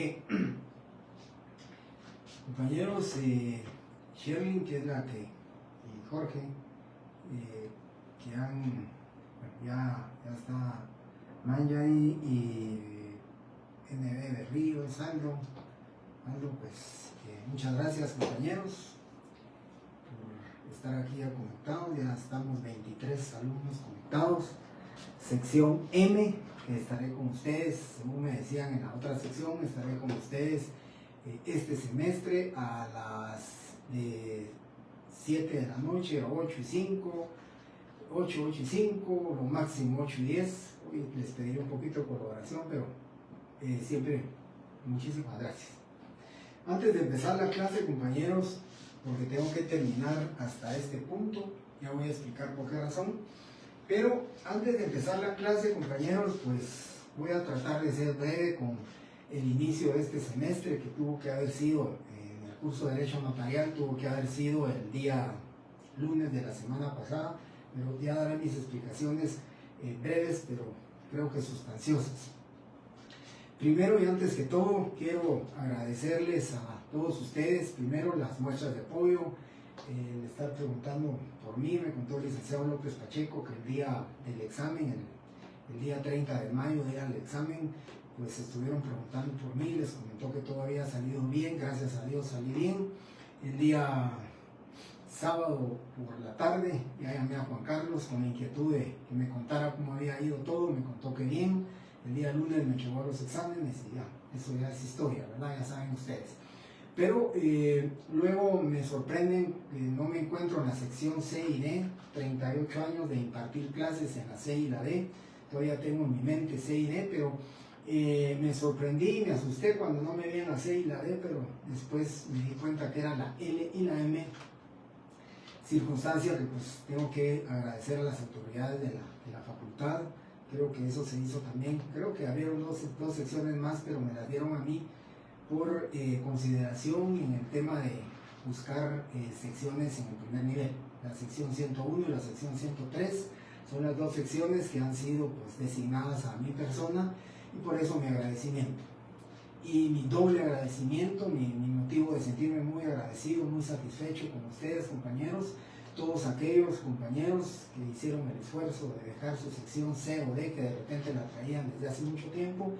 Bien, compañeros, Sherlyn, que es la que, y Jorge, que han, bueno, ya está Manjay y NB de Río, Aldo, pues muchas gracias, compañeros, por estar aquí ya conectados. Ya estamos 23 alumnos conectados. Sección M, que estaré con ustedes, según me decían en la otra sección, estaré con ustedes este semestre a las 7 de la noche, a 8 y 5, 8 y 5, lo máximo 8 y 10. Hoy les pediré un poquito de colaboración, pero siempre muchísimas gracias. Antes de empezar la clase, compañeros, porque tengo que terminar hasta este punto, ya voy a explicar por qué razón. Pero antes de empezar la clase, compañeros, pues voy a tratar de ser breve con el inicio de este semestre, que tuvo que haber sido, en el curso de Derecho Notarial, tuvo que haber sido el día lunes de la semana pasada, pero ya daré mis explicaciones breves, pero creo que sustanciosas. Primero y antes que todo, quiero agradecerles a todos ustedes, primero las muestras de apoyo. El estar preguntando por mí, me contó el licenciado López Pacheco que el día del examen, el día 30 de mayo, día del examen, pues estuvieron preguntando por mí, les comentó que todo había salido bien, gracias a Dios salí bien. El día sábado por la tarde ya llamé a Juan Carlos con la inquietud de que me contara cómo había ido todo, me contó que bien. El día lunes me llevó a los exámenes y ya, eso ya es historia, ¿verdad? Ya saben ustedes. Pero luego me sorprenden que no me encuentro en la sección C y D, 38 años de impartir clases en la C y la D, todavía tengo en mi mente C y D, pero me sorprendí y me asusté cuando no me vi en la C y la D, pero después me di cuenta que era la L y la M, circunstancia que pues tengo que agradecer a las autoridades de la facultad. Creo que eso se hizo también, creo que había dos secciones más, pero me las dieron a mí por consideración en el tema de buscar secciones en el primer nivel. La sección 101 y la sección 103 son las dos secciones que han sido pues designadas a mi persona, y por eso mi agradecimiento. Y mi doble agradecimiento, mi motivo de sentirme muy agradecido, muy satisfecho con ustedes, compañeros, todos aquellos compañeros que hicieron el esfuerzo de dejar su sección C o D, que de repente la traían desde hace mucho tiempo,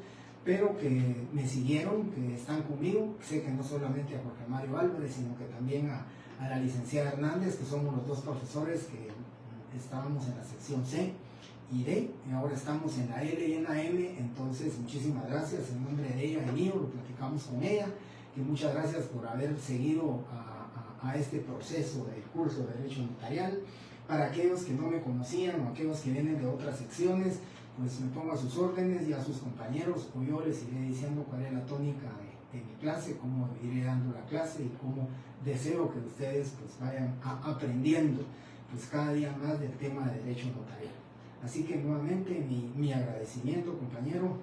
pero que me siguieron, que están conmigo. Sé que no solamente a Jorge Mario Álvarez, sino que también a la licenciada Hernández, que somos los dos profesores que estábamos en la sección C y D, y ahora estamos en la L y en la M. Entonces muchísimas gracias en nombre de ella y mío, lo platicamos con ella, que muchas gracias por haber seguido a este proceso del curso de Derecho Notarial. Para aquellos que no me conocían o aquellos que vienen de otras secciones, pues me pongo a sus órdenes, y a sus compañeros o yo les iré diciendo cuál es la tónica de mi clase, cómo iré dando la clase y cómo deseo que ustedes pues vayan aprendiendo pues cada día más del tema de Derecho Notarial. Así que nuevamente mi agradecimiento, compañero.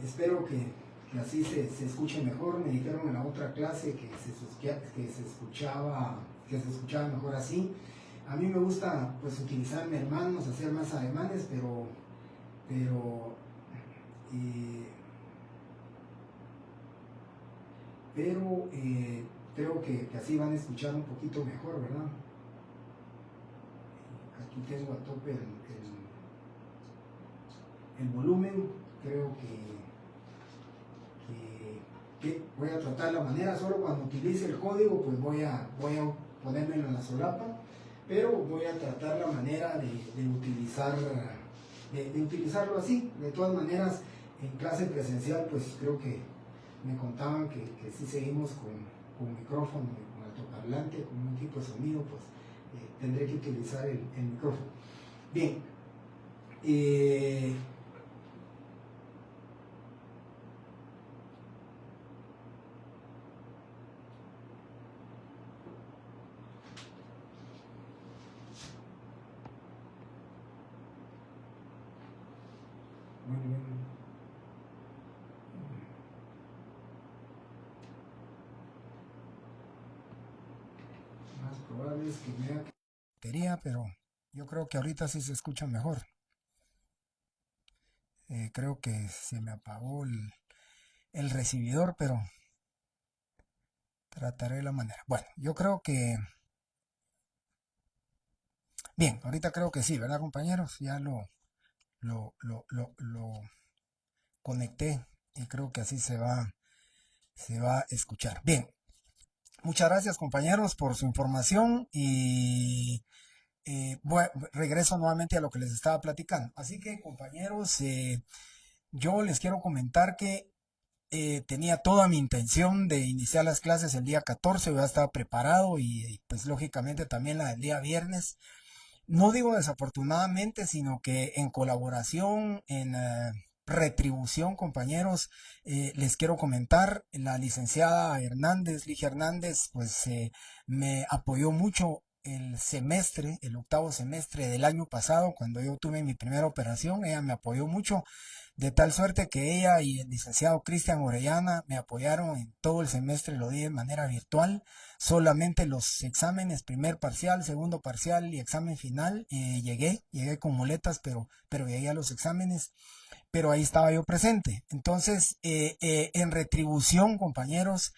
Espero que así se escuche mejor. Me dijeron en la otra clase que se escuchaba mejor así. A mí me gusta pues utilizar mis manos, hacer más ademanes, pero creo que así van a escuchar un poquito mejor, ¿verdad? Aquí tengo a tope el volumen. Creo que voy a tratar la manera, solo cuando utilice el código pues voy a ponérmelo en la solapa, pero voy a tratar la manera de utilizarlo así. De todas maneras, en clase presencial pues creo que me contaban que si seguimos con micrófono y con altoparlante, con un equipo de sonido, pues tendré que utilizar el micrófono. Bien, más probable es que vea que quería, pero yo creo que ahorita sí se escucha mejor. Creo que se me apagó el recibidor, pero trataré la manera. Bueno, yo creo que... Bien, ahorita creo que sí, ¿verdad, compañeros? Ya lo conecté y creo que así se va a escuchar. Bien, muchas gracias, compañeros, por su información y bueno, regreso nuevamente a lo que les estaba platicando. Así que, compañeros, yo les quiero comentar que tenía toda mi intención de iniciar las clases el día 14, ya estaba preparado y pues lógicamente también la del día viernes. No digo desafortunadamente, sino que en colaboración, en retribución, compañeros, les quiero comentar, la licenciada Hernández, Ligia Hernández, pues me apoyó mucho el semestre, el octavo semestre del año pasado, cuando yo tuve mi primera operación, ella me apoyó mucho, de tal suerte que ella y el licenciado Cristian Orellana me apoyaron en todo el semestre, lo di de manera virtual. Solamente los exámenes, primer parcial, segundo parcial y examen final, llegué con muletas, pero llegué a los exámenes, pero ahí estaba yo presente. Entonces, en retribución, compañeros,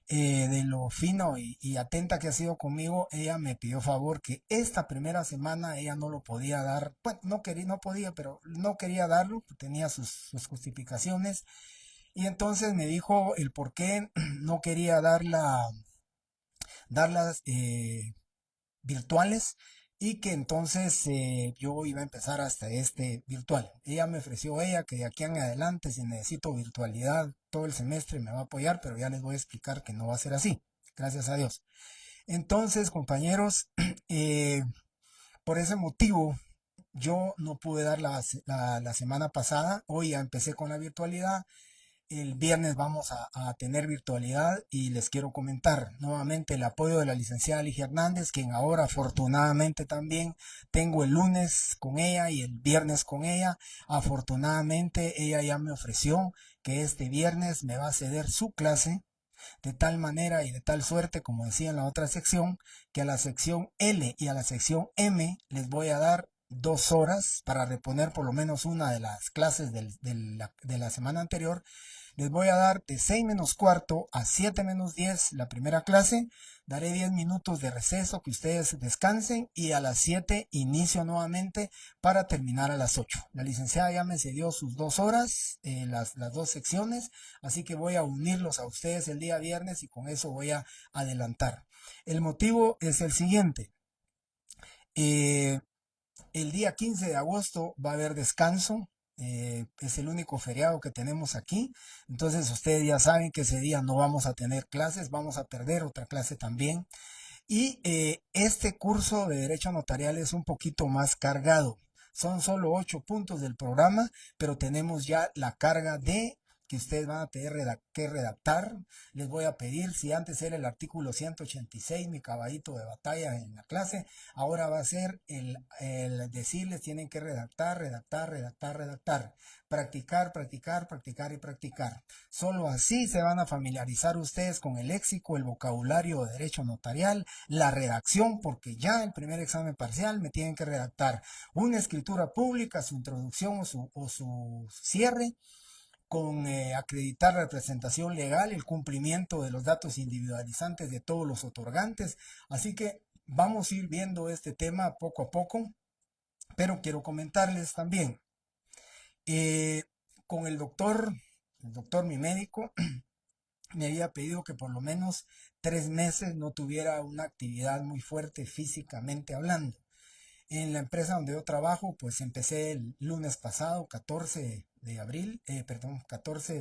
de lo fino y atenta que ha sido conmigo, ella me pidió favor que esta primera semana ella no lo podía dar, bueno, no quería, no podía, pero no quería darlo, tenía sus justificaciones, y entonces me dijo el por qué no quería darlas virtuales y que entonces yo iba a empezar hasta este virtual. Ella me ofreció que de aquí en adelante si necesito virtualidad todo el semestre me va a apoyar, pero ya les voy a explicar que no va a ser así, gracias a Dios. Entonces, compañeros, por ese motivo yo no pude dar la semana pasada, hoy ya empecé con la virtualidad. El viernes vamos a tener virtualidad y les quiero comentar nuevamente el apoyo de la licenciada Ligia Hernández, quien ahora afortunadamente también tengo el lunes con ella y el viernes con ella. Afortunadamente ella ya me ofreció que este viernes me va a ceder su clase de tal manera y de tal suerte, como decía en la otra sección, que a la sección L y a la sección M les voy a dar 2 horas para reponer por lo menos una de las clases de la semana anterior. Les voy a dar de 6 menos cuarto a 7 menos 10 la primera clase. Daré 10 minutos de receso que ustedes descansen y a las 7 inicio nuevamente para terminar a las 8. La licenciada ya me cedió sus 2 horas, las dos secciones, así que voy a unirlos a ustedes el día viernes y con eso voy a adelantar. El motivo es el siguiente. Eh, el día 15 de agosto va a haber descanso. Es el único feriado que tenemos aquí. Entonces ustedes ya saben que ese día no vamos a tener clases, vamos a perder otra clase también. Y este curso de Derecho Notarial es un poquito más cargado. Son solo 8 puntos del programa, pero tenemos ya la carga de que ustedes van a tener que redactar. Les voy a pedir, si antes era el artículo 186, mi caballito de batalla en la clase, ahora va a ser el decirles tienen que redactar, redactar, redactar, redactar. Practicar, practicar, practicar y practicar. Solo así se van a familiarizar ustedes con el léxico, el vocabulario de derecho notarial, la redacción, porque ya el primer examen parcial me tienen que redactar una escritura pública, su introducción o su cierre, con acreditar la representación legal, el cumplimiento de los datos individualizantes de todos los otorgantes. Así que vamos a ir viendo este tema poco a poco, pero quiero comentarles también, eh, con el doctor mi médico, me había pedido que por lo menos 3 meses no tuviera una actividad muy fuerte físicamente hablando. En la empresa donde yo trabajo, pues empecé el lunes pasado, 14 de abril, perdón, 14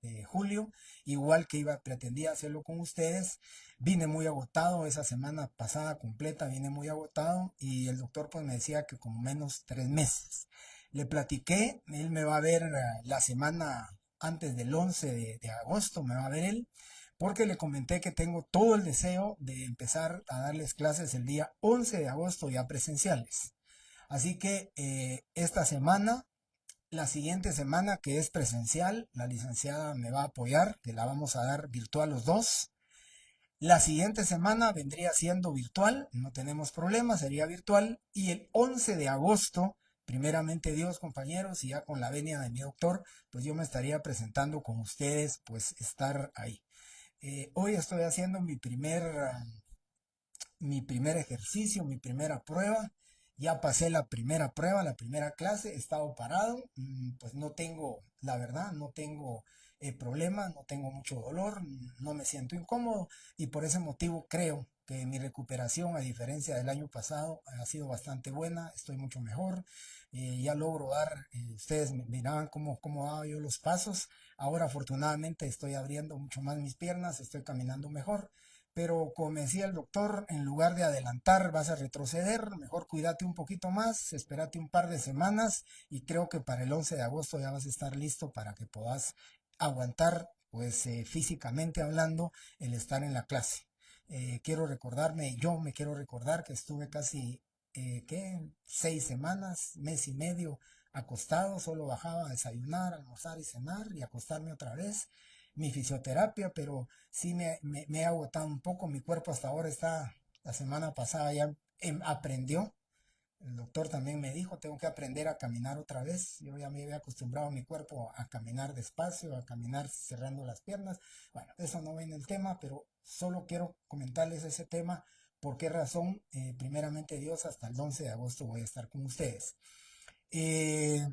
de julio, igual que pretendía hacerlo con ustedes. Vine muy agotado, esa semana pasada completa vine muy agotado y el doctor pues me decía que con menos 3 meses. Le platiqué, él me va a ver la semana antes del 11 de agosto, me va a ver él, porque le comenté que tengo todo el deseo de empezar a darles clases el día 11 de agosto ya presenciales. Así que esta semana, la siguiente semana que es presencial, la licenciada me va a apoyar, que la vamos a dar virtual los dos. La siguiente semana vendría siendo virtual, no tenemos problema, sería virtual. Y el 11 de agosto primeramente Dios, compañeros, y ya con la venia de mi doctor, pues yo me estaría presentando con ustedes, pues estar ahí. Hoy estoy haciendo mi primer ejercicio, mi primera prueba. Ya pasé la primera prueba, la primera clase, he estado parado, pues no tengo, la verdad, no tengo problema, no tengo mucho dolor, no me siento incómodo y por ese motivo creo que mi recuperación, a diferencia del año pasado, ha sido bastante buena, estoy mucho mejor, ya logro dar, ustedes miraban cómo daba yo los pasos, ahora afortunadamente estoy abriendo mucho más mis piernas, estoy caminando mejor, pero como me decía el doctor, en lugar de adelantar vas a retroceder, mejor cuídate un poquito más, espérate un par de semanas y creo que para el 11 de agosto ya vas a estar listo para que puedas aguantar, pues físicamente hablando, el estar en la clase. Yo me quiero recordar que estuve casi, ¿qué? 6 semanas, mes y medio acostado, solo bajaba a desayunar, almorzar y cenar y acostarme otra vez. Mi fisioterapia, pero sí me he agotado un poco, mi cuerpo hasta ahora está, la semana pasada ya aprendió, el doctor también me dijo, tengo que aprender a caminar otra vez, yo ya me había acostumbrado a mi cuerpo a caminar despacio, a caminar cerrando las piernas, bueno, eso no va en el tema, pero solo quiero comentarles ese tema, por qué razón, primeramente Dios, hasta el 11 de agosto voy a estar con ustedes. Eh,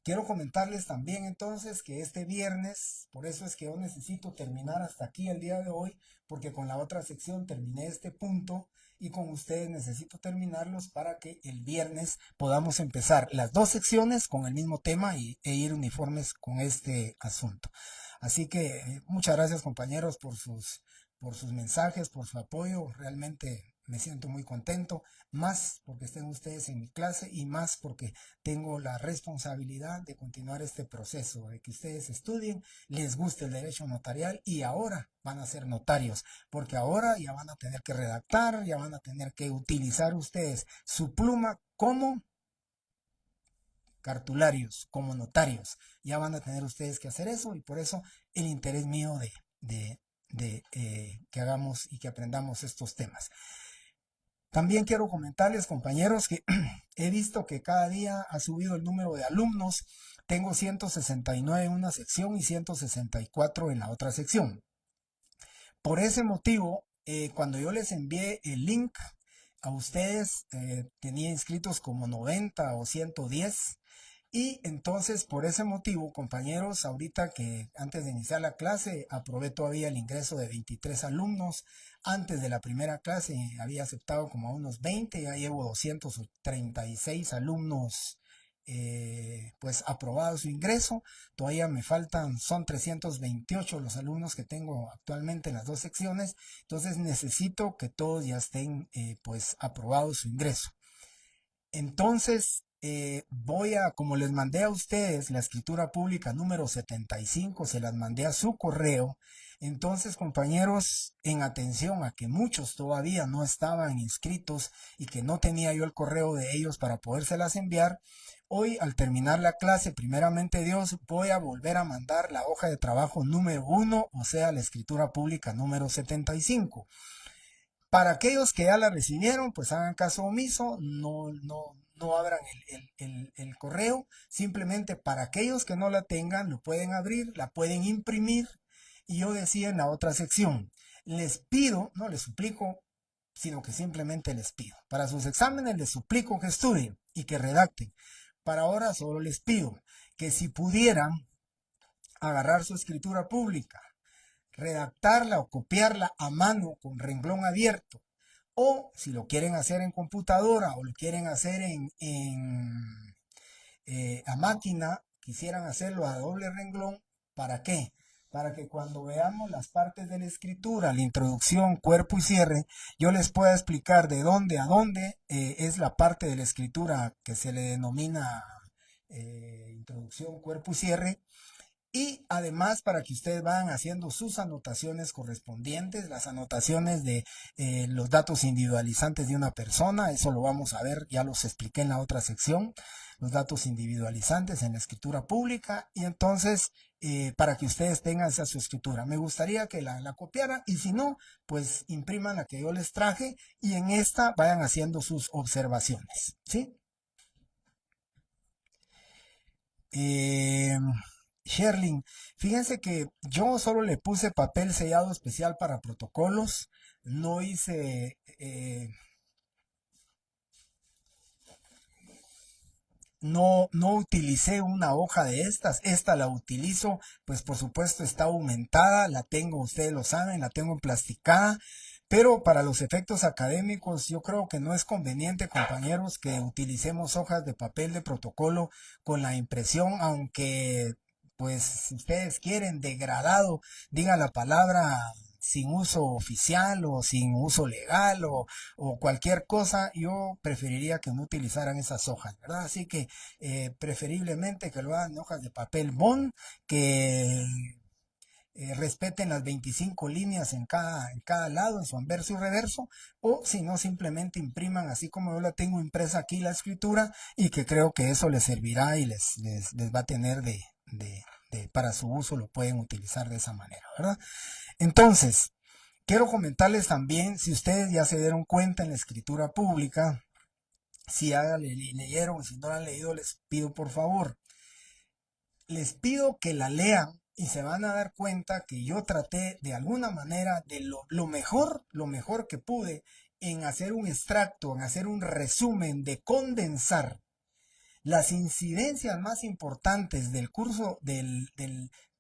Quiero comentarles también entonces que este viernes, por eso es que yo necesito terminar hasta aquí el día de hoy, porque con la otra sección terminé este punto y con ustedes necesito terminarlos para que el viernes podamos empezar las dos secciones con el mismo tema e ir uniformes con este asunto. Así que muchas gracias compañeros por sus mensajes, por su apoyo, realmente me siento muy contento, más porque estén ustedes en mi clase y más porque tengo la responsabilidad de continuar este proceso, de que ustedes estudien, les guste el derecho notarial y ahora van a ser notarios, porque ahora ya van a tener que redactar, ya van a tener que utilizar ustedes su pluma como cartularios, como notarios. Ya van a tener ustedes que hacer eso y por eso el interés mío de que hagamos y que aprendamos estos temas. También quiero comentarles, compañeros, que he visto que cada día ha subido el número de alumnos. Tengo 169 en una sección y 164 en la otra sección. Por ese motivo, cuando yo les envié el link a ustedes, tenía inscritos como 90 o 110. Y entonces, por ese motivo, compañeros, ahorita que antes de iniciar la clase, aprobé todavía el ingreso de 23 alumnos. Antes de la primera clase había aceptado como a unos 20, ya llevo 236 alumnos pues aprobado su ingreso. Todavía me faltan, son 328 los alumnos que tengo actualmente en las dos secciones. Entonces necesito que todos ya estén pues aprobados su ingreso. Entonces, como les mandé a ustedes la escritura pública número 75, se las mandé a su correo. Entonces, compañeros, en atención a que muchos todavía no estaban inscritos y que no tenía yo el correo de ellos para podérselas enviar, hoy al terminar la clase, primeramente Dios, voy a volver a mandar la hoja de trabajo número 1, o sea, la escritura pública número 75. Para aquellos que ya la recibieron, pues hagan caso omiso, no abran el correo. Simplemente para aquellos que no la tengan, lo pueden abrir, la pueden imprimir. Y yo decía en la otra sección, les pido, no les suplico, sino que simplemente les pido. Para sus exámenes les suplico que estudien y que redacten. Para ahora solo les pido que si pudieran agarrar su escritura pública, redactarla o copiarla a mano con renglón abierto. O si lo quieren hacer en computadora o lo quieren hacer a máquina, quisieran hacerlo a doble renglón. ¿Para qué? Para que cuando veamos las partes de la escritura, la introducción, cuerpo y cierre, yo les pueda explicar de dónde a dónde es la parte de la escritura que se le denomina introducción, cuerpo y cierre, y además para que ustedes vayan haciendo sus anotaciones correspondientes, las anotaciones de los datos individualizantes de una persona, eso lo vamos a ver, ya los expliqué en la otra sección, los datos individualizantes en la escritura pública, y entonces para que ustedes tengan esa su escritura. Me gustaría que la copiaran y si no, pues impriman la que yo les traje y en esta vayan haciendo sus observaciones, ¿sí? Eh, Sherlyn, fíjense que yo solo le puse papel sellado especial para protocolos, no hice, no utilicé una hoja de estas, esta la utilizo, pues por supuesto está aumentada, la tengo, ustedes lo saben, la tengo plasticada, pero para los efectos académicos yo creo que no es conveniente, compañeros, que utilicemos hojas de papel de protocolo con la impresión, aunque pues si ustedes quieren degradado, diga la palabra sin uso oficial o sin uso legal o cualquier cosa, yo preferiría que no utilizaran esas hojas, ¿verdad? Así que preferiblemente que lo hagan en hojas de papel bond, que respeten las 25 líneas en cada lado, en su anverso y reverso, o si no, simplemente impriman así como yo la tengo impresa aquí la escritura, y que creo que eso les servirá y les va a tener para su uso, lo pueden utilizar de esa manera, ¿verdad? Entonces, quiero comentarles también, si ustedes ya se dieron cuenta en la escritura pública, si ya leyeron, si no la han leído, les pido que la lean y se van a dar cuenta que yo traté de alguna manera de lo mejor que pude en hacer un extracto, en hacer un resumen, de condensar las incidencias más importantes del curso,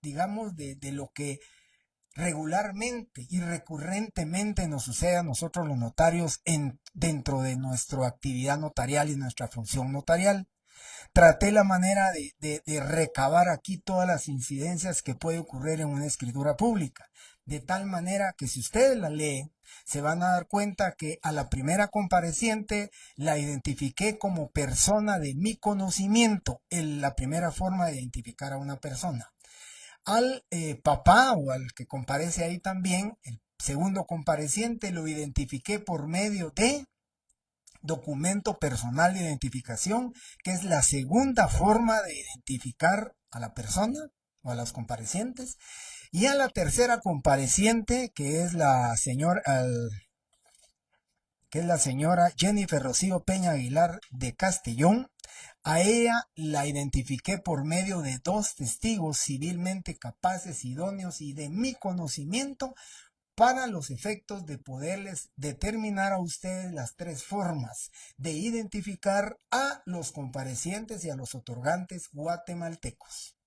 digamos, de lo que regularmente y recurrentemente nos sucede a nosotros los notarios dentro de nuestra actividad notarial y nuestra función notarial. Traté la manera de recabar aquí todas las incidencias que puede ocurrir en una escritura pública, de tal manera que si ustedes la leen, se van a dar cuenta que a la primera compareciente la identifiqué como persona de mi conocimiento, la primera forma de identificar a una persona. Al papá o al que comparece ahí también, el segundo compareciente, lo identifiqué por medio de documento personal de identificación, que es la segunda forma de identificar a la persona o a los comparecientes. Y a la tercera compareciente, que es la señora Jennifer Rocío Peña Aguilar de Castellón, a ella la identifiqué por medio de dos testigos civilmente capaces, idóneos y de mi conocimiento, para los efectos de poderles determinar a ustedes las tres formas de identificar a los comparecientes y a los otorgantes guatemaltecos.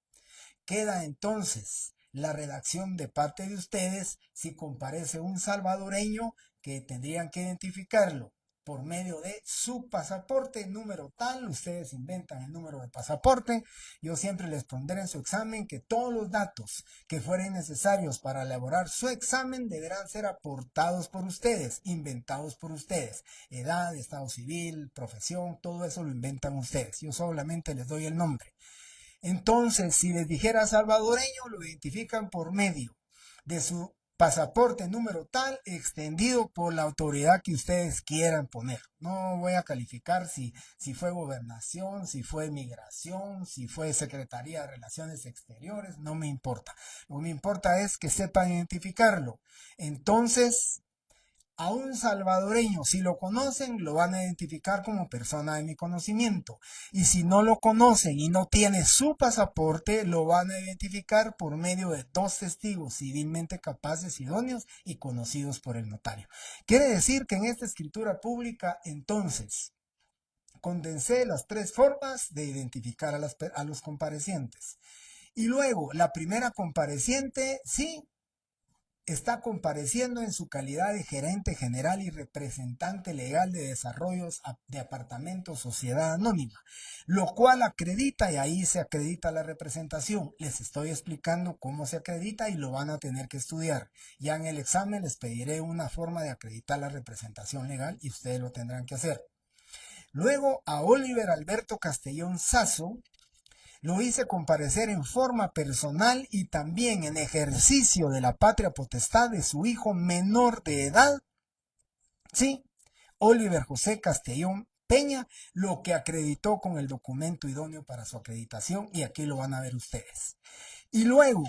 Queda entonces la redacción de parte de ustedes si comparece un salvadoreño, que tendrían que identificarlo por medio de su pasaporte, número tal, ustedes inventan el número de pasaporte. Yo siempre les pondré en su examen que todos los datos que fueren necesarios para elaborar su examen deberán ser aportados por ustedes, inventados por ustedes. Edad, estado civil, profesión, todo eso lo inventan ustedes. Yo solamente les doy el nombre. Entonces, si les dijera salvadoreño, lo identifican por medio de su pasaporte número tal, extendido por la autoridad que ustedes quieran poner. No voy a calificar si fue gobernación, si fue migración, si fue Secretaría de Relaciones Exteriores, no me importa. Lo que me importa es que sepan identificarlo. Entonces, a un salvadoreño, si lo conocen, lo van a identificar como persona de mi conocimiento. Y si no lo conocen y no tiene su pasaporte, lo van a identificar por medio de dos testigos civilmente capaces, idóneos y conocidos por el notario. Quiere decir que en esta escritura pública, entonces, condensé las tres formas de identificar a los comparecientes. Y luego, la primera compareciente, sí, está compareciendo en su calidad de gerente general y representante legal de desarrollos de apartamentos sociedad anónima, lo cual acredita, y ahí se acredita la representación. Les estoy explicando cómo se acredita y lo van a tener que estudiar. Ya en el examen les pediré una forma de acreditar la representación legal y ustedes lo tendrán que hacer. Luego, a Oliver Alberto Castellón Sazo lo hice comparecer en forma personal y también en ejercicio de la patria potestad de su hijo menor de edad, sí, Oliver José Castellón Peña, lo que acreditó con el documento idóneo para su acreditación, y aquí lo van a ver ustedes. Y luego,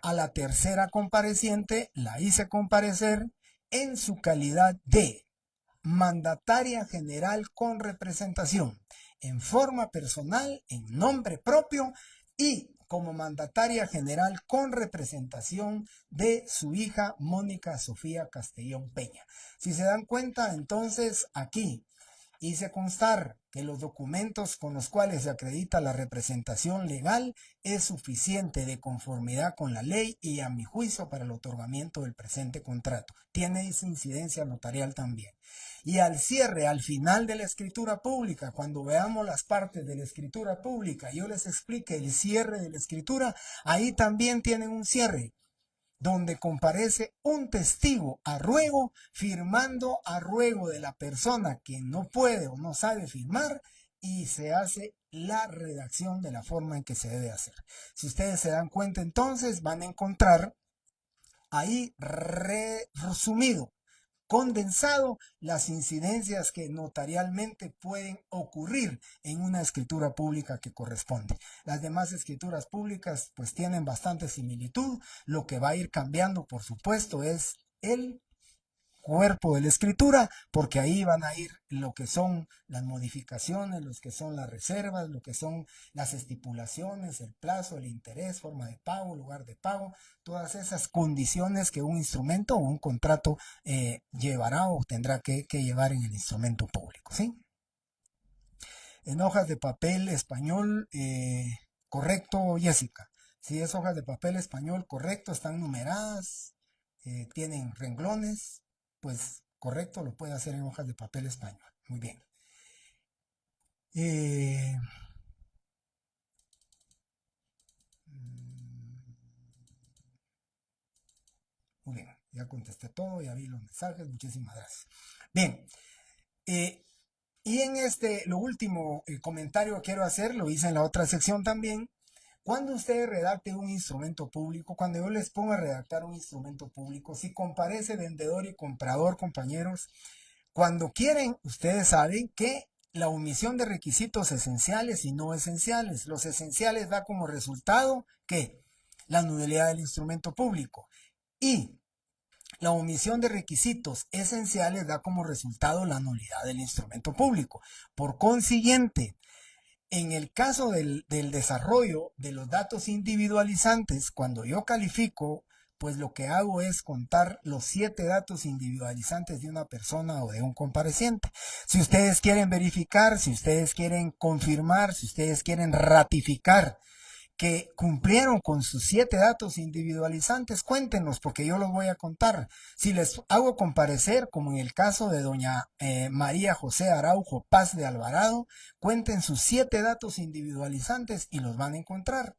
a la tercera compareciente la hice comparecer en su calidad de mandataria general con representación. en forma personal, en nombre propio y como mandataria general con representación de su hija Mónica Sofía Castellón Peña. Si se dan cuenta, entonces aquí hice constar que los documentos con los cuales se acredita la representación legal es suficiente de conformidad con la ley y a mi juicio para el otorgamiento del presente contrato. Tiene esa incidencia notarial también. Y al cierre, al final de la escritura pública, cuando veamos las partes de la escritura pública, yo les explique el cierre de la escritura, ahí también tienen un cierre donde comparece un testigo a ruego, firmando a ruego de la persona que no puede o no sabe firmar, y se hace la redacción de la forma en que se debe hacer. Si ustedes se dan cuenta, entonces van a encontrar ahí resumido, condensado, las incidencias que notarialmente pueden ocurrir en una escritura pública que corresponde. Las demás escrituras públicas pues tienen bastante similitud. Lo que va a ir cambiando, por supuesto, es el cuerpo de la escritura, porque ahí van a ir lo que son las modificaciones, lo que son las reservas, lo que son las estipulaciones, el plazo, el interés, forma de pago, lugar de pago, todas esas condiciones que un instrumento o un contrato llevará o tendrá que llevar en el instrumento público, ¿sí? En hojas de papel español, correcto, Jessica. Si es hojas de papel español, correcto, están numeradas, tienen renglones, pues correcto, lo puede hacer en hojas de papel español. Muy bien. Muy bien, ya contesté todo, ya vi los mensajes, muchísimas gracias. Bien, y en lo último comentario que quiero hacer, lo hice en la otra sección también. Cuando ustedes redacten un instrumento público, cuando yo les ponga a redactar un instrumento público, si comparece vendedor y comprador, compañeros, cuando quieren, ustedes saben que la omisión de requisitos esenciales y no esenciales. Los esenciales da como resultado que la nulidad del instrumento público y la omisión de requisitos esenciales da como resultado la nulidad del instrumento público. Por consiguiente, en el caso del desarrollo de los datos individualizantes, cuando yo califico, pues lo que hago es contar los 7 datos individualizantes de una persona o de un compareciente. Si ustedes quieren verificar, si ustedes quieren confirmar, si ustedes quieren ratificar que cumplieron con sus 7 datos individualizantes, cuéntenos, porque yo los voy a contar. Si les hago comparecer, como en el caso de doña María José Araujo Paz de Alvarado, cuenten sus 7 datos individualizantes y los van a encontrar.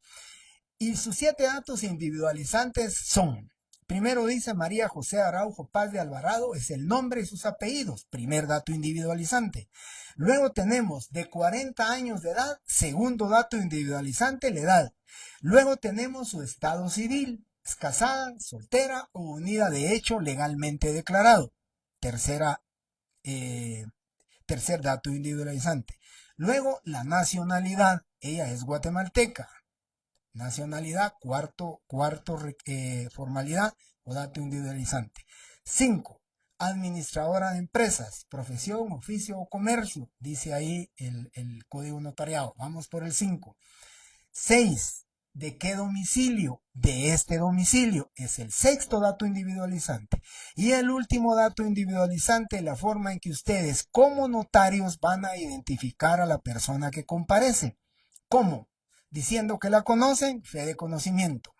Y sus 7 datos individualizantes son: primero dice María José Araujo Paz de Alvarado, es el nombre y sus apellidos, primer dato individualizante. Luego tenemos de 40 años de edad, segundo dato individualizante, la edad. Luego tenemos su estado civil, es casada, soltera o unida de hecho legalmente declarado. Tercer dato individualizante. Luego la nacionalidad, ella es guatemalteca. Nacionalidad, cuarto formalidad o dato individualizante. 5. Administradora de empresas, profesión, oficio o comercio. Dice ahí el código notariado. Vamos por el 5. 6. ¿De qué domicilio? De este domicilio. Es el 6.º dato individualizante. Y el último dato individualizante, la forma en que ustedes como notarios van a identificar a la persona que comparece. ¿Cómo? Diciendo que la conocen, fe de conocimiento.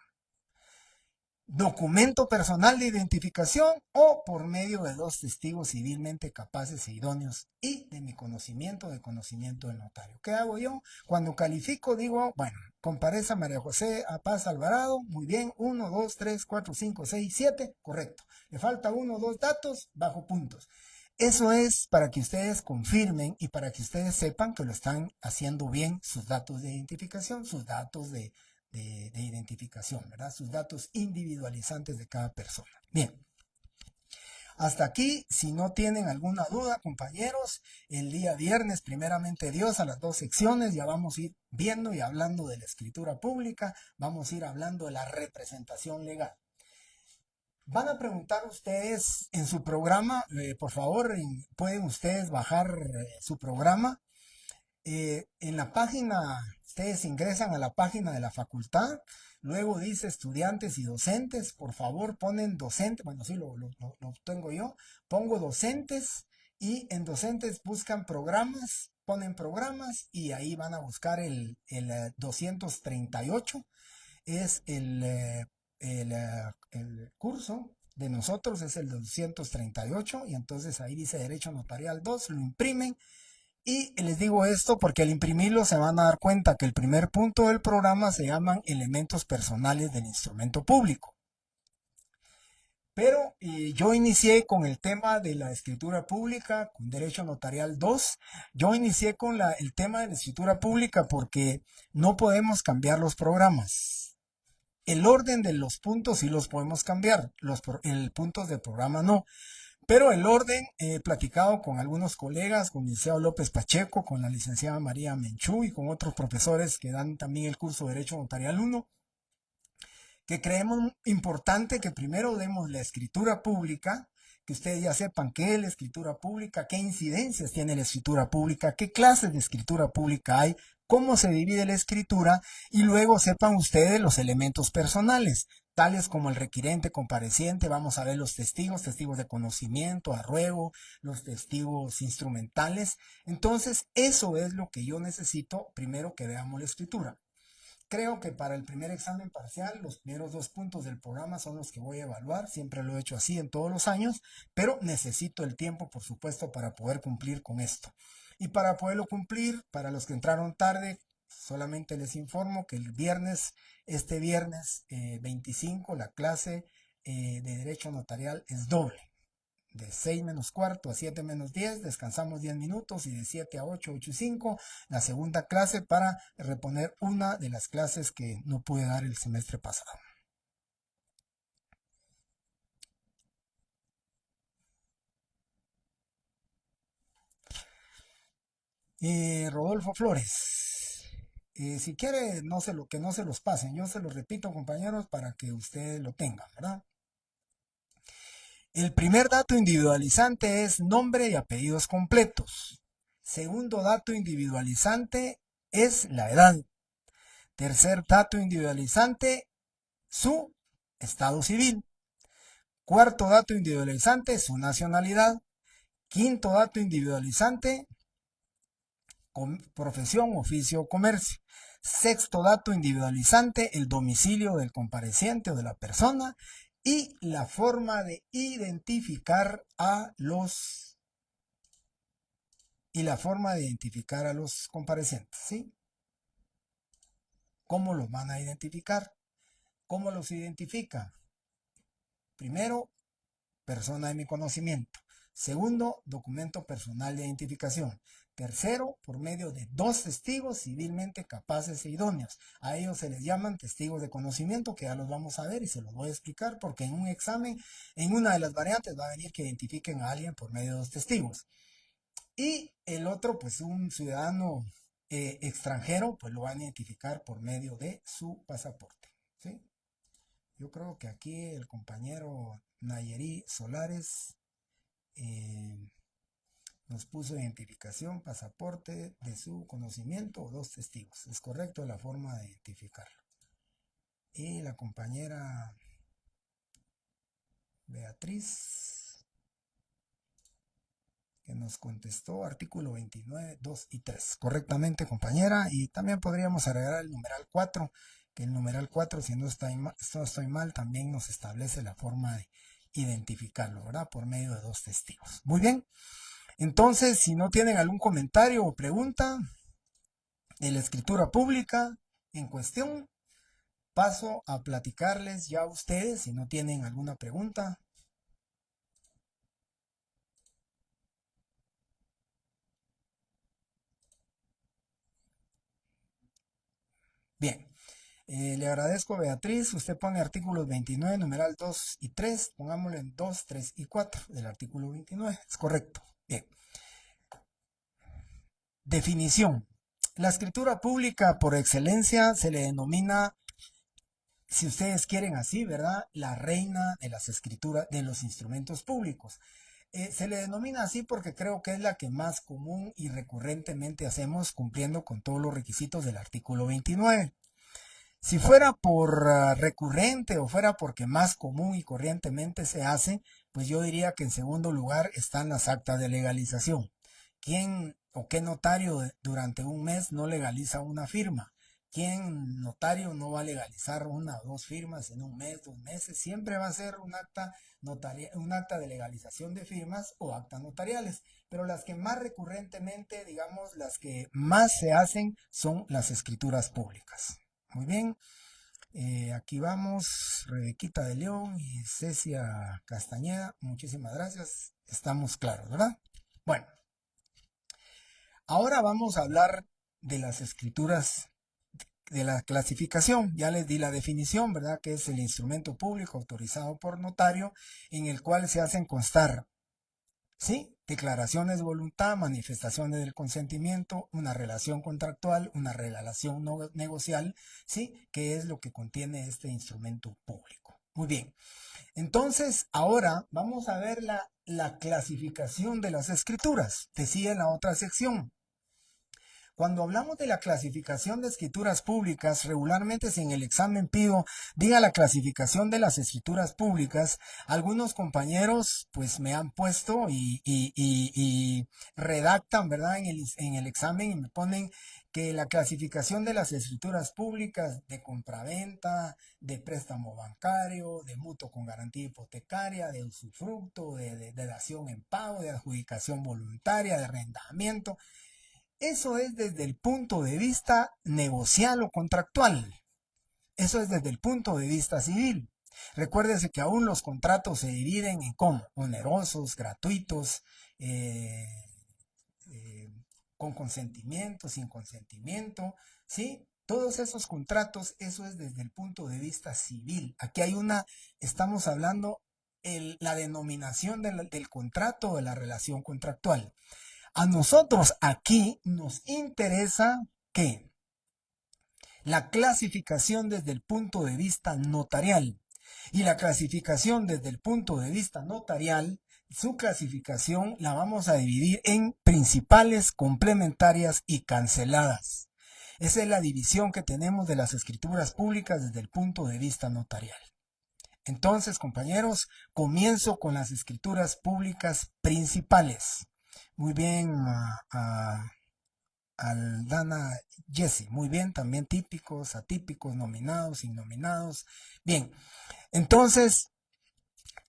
Documento personal de identificación o por medio de 2 testigos civilmente capaces e idóneos y de mi conocimiento, de conocimiento del notario. ¿Qué hago yo? Cuando califico digo, bueno, comparece a María José a Paz Alvarado, muy bien, 1, 2, 3, 4, 5, 6, 7, correcto. Le falta 1 o 2 datos, bajo puntos. Eso es para que ustedes confirmen y para que ustedes sepan que lo están haciendo bien sus datos de identificación, sus datos de identificación, ¿verdad? Sus datos individualizantes de cada persona. Bien. Hasta aquí, si no tienen alguna duda, compañeros, el día viernes, primeramente Dios, a las 2 secciones, ya vamos a ir viendo y hablando de la escritura pública, vamos a ir hablando de la representación legal. Van a preguntar ustedes en su programa, por favor, pueden ustedes bajar su programa. En la página, ustedes ingresan a la página de la facultad, luego dice estudiantes y docentes, por favor ponen docentes, bueno, sí, lo tengo yo, pongo docentes y en docentes buscan programas, ponen programas y ahí van a buscar el 238, es el curso de nosotros, es el 238 y entonces ahí dice Derecho Notarial 2, lo imprimen y les digo esto porque al imprimirlo se van a dar cuenta que el primer punto del programa se llaman elementos personales del instrumento público. Pero yo inicié con el tema de la escritura pública, con Derecho Notarial 2. Yo inicié con el tema de la escritura pública porque no podemos cambiar los programas. El orden de los puntos sí los podemos cambiar, el puntos del programa no. Pero el orden, he platicado con algunos colegas, con el licenciado López Pacheco, con la licenciada María Menchú y con otros profesores que dan también el curso de Derecho Notarial 1, que creemos importante que primero demos la escritura pública, que ustedes ya sepan qué es la escritura pública, qué incidencias tiene la escritura pública, qué clases de escritura pública hay, cómo se divide la escritura y luego sepan ustedes los elementos personales, tales como el requirente, compareciente, vamos a ver los testigos, testigos de conocimiento, arruego, los testigos instrumentales. Entonces, eso es lo que yo necesito primero que veamos la escritura. Creo que para el primer examen parcial, los primeros 2 puntos del programa son los que voy a evaluar. Siempre lo he hecho así en todos los años, pero necesito el tiempo, por supuesto, para poder cumplir con esto. Y para poderlo cumplir, para los que entraron tarde, solamente les informo que este viernes 25, la clase de Derecho Notarial es doble. De 6 menos cuarto a 7 menos 10, descansamos 10 minutos y de 7 a 8, 8 y 5, la segunda clase para reponer una de las clases que no pude dar el semestre pasado. Rodolfo Flores, si quiere que no se los pasen, yo se los repito compañeros para que ustedes lo tengan, ¿verdad? El primer dato individualizante es nombre y apellidos completos. Segundo dato individualizante es la edad. Tercer dato individualizante, su estado civil. Cuarto dato individualizante, su nacionalidad. Quinto dato individualizante, profesión, oficio o comercio. Sexto dato individualizante, el domicilio del compareciente o de la persona. Y la forma de identificar a los comparecientes, ¿sí? ¿Cómo los van a identificar? ¿Cómo los identifica? Primero, persona de mi conocimiento. Segundo, documento personal de identificación. Tercero, por medio de 2 testigos civilmente capaces e idóneos. A ellos se les llaman testigos de conocimiento, que ya los vamos a ver y se los voy a explicar, porque en un examen, en una de las variantes va a venir que identifiquen a alguien por medio de 2 testigos. Y el otro, pues un ciudadano extranjero, pues lo van a identificar por medio de su pasaporte, ¿sí? Yo creo que aquí el compañero Nayeri Solares nos puso identificación, pasaporte de su conocimiento o 2 testigos. Es correcto la forma de identificarlo. Y la compañera Beatriz, que nos contestó artículo 29, 2 y 3. Correctamente, compañera. Y también podríamos agregar el numeral 4, que el numeral 4, si no estoy mal, también nos establece la forma de identificarlo, ¿verdad? Por medio de 2 testigos. Muy bien. Entonces, si no tienen algún comentario o pregunta de la escritura pública en cuestión, paso a platicarles ya a ustedes, si no tienen alguna pregunta. Bien, le agradezco, Beatriz. Usted pone artículos 29, numeral 2 y 3. Pongámoslo en 2, 3 y 4 del artículo 29. Es correcto. Bien. Definición. La escritura pública por excelencia se le denomina, si ustedes quieren así, ¿verdad? La reina de las escrituras, de los instrumentos públicos. Se le denomina así porque creo que es la que más común y recurrentemente hacemos cumpliendo con todos los requisitos del artículo 29. Si fuera por recurrente o fuera porque más común y corrientemente se hace, pues yo diría que en segundo lugar están las actas de legalización. ¿Quién o qué notario durante un mes no legaliza una firma? ¿Quién notario no va a legalizar una o dos firmas en un mes, 2 meses? Siempre va a ser un acta de legalización de firmas o actas notariales. Pero las que más recurrentemente, digamos, las que más se hacen son las escrituras públicas. Muy bien, aquí vamos, Rebequita de León y Cecia Castañeda, muchísimas gracias, estamos claros, ¿verdad? Bueno, ahora vamos a hablar de las escrituras, de la clasificación. Ya les di la definición, ¿verdad? Que es el instrumento público autorizado por notario en el cual se hacen constar, ¿sí? Declaraciones de voluntad, manifestaciones del consentimiento, una relación contractual, una relación negocial, ¿sí? Que es lo que contiene este instrumento público. Muy bien. Entonces, ahora vamos a ver la clasificación de las escrituras. Decía en la otra sección. Cuando hablamos de la clasificación de escrituras públicas, regularmente si en el examen pido, diga la clasificación de las escrituras públicas, algunos compañeros pues me han puesto y redactan, ¿verdad? En el examen y me ponen que la clasificación de las escrituras públicas de compraventa, de préstamo bancario, de mutuo con garantía hipotecaria, de usufructo, de dación en pago, de adjudicación voluntaria, de arrendamiento. Eso es desde el punto de vista negocial o contractual. Eso es desde el punto de vista civil. Recuérdese que aún los contratos se dividen en cómo, onerosos, gratuitos, eh, eh, con consentimiento, sin consentimiento, ¿sí? Todos esos contratos, eso es desde el punto de vista civil. Aquí hay estamos hablando la denominación del contrato o de la relación contractual. A nosotros aquí nos interesa que la clasificación desde el punto de vista notarial y la clasificación desde el punto de vista notarial, su clasificación la vamos a dividir en principales, complementarias y canceladas. Esa es la división que tenemos de las escrituras públicas desde el punto de vista notarial. Entonces, compañeros, comienzo con las escrituras públicas principales. Muy bien, Aldana Jesse. Muy bien, también típicos, atípicos, nominados, innominados. Bien, entonces,